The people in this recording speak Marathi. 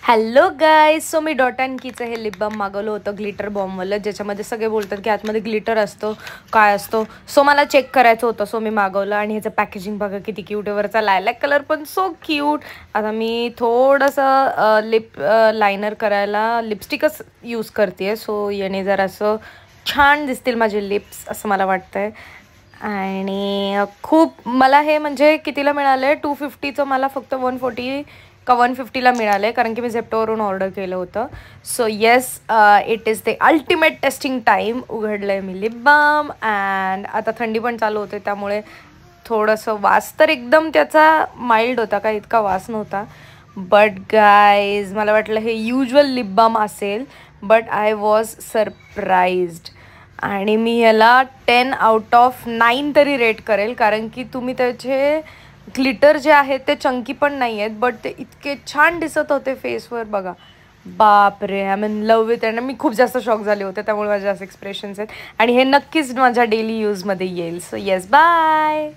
हॅलो गाईज, सो मी डॉट अँड कीचं हे लिप बाम मागवलं होतं ग्लिटर बॉमवालं, ज्याच्यामध्ये सगळे बोलतात की आतमध्ये ग्लिटर असतो, काय असतो. सो मला चेक करायचं होतं, सो मी मागवलं. आणि ह्याचं पॅकेजिंग बघा किती क्यूट आहे. वरचा लायलॅक कलर पण सो क्यूट. आता मी थोडंसं लिप लायनर करायला लिपस्टिकच यूज करते, सो याने जरासं छान दिसतील माझे लिप्स असं मला वाटतं आहे. आणि खूप मला हे म्हणजे कितीला मिळालं आहे, 250चं मला फक्त 140 का 150ला मिळालं आहे, कारण की मी झेप्टोवरून ऑर्डर केलं होतं. So yes, it is the ultimate testing time. उघडलं आहे मी लिप बाम. अँड आता थंडी पण चालू होते, त्यामुळे थोडंसं वास तर एकदम त्याचा माइल्ड होता, काही इतका वास नव्हता. बट गाईज, मला वाटलं हे युज्युअल लिप बाम असेल, बट आय वॉज सरप्राईज्ड. आणि मी ह्याला 10 आउट ऑफ 9 तरी रेट करेल, कारण की तुम्ही त्याचे ग्लिटर जे आहेत ते चंकी पण नाही आहेत, बट ते इतके छान दिसत होते फेसवर. बघा, बाप रे, आय मीन लव विथ. आणि मी खूप जास्त शॉक झाले होते, त्यामुळे माझे जास्त एक्सप्रेशन्स आहेत. आणि हे नक्कीच माझ्या डेली यूजमध्ये येईल. So yes, bye.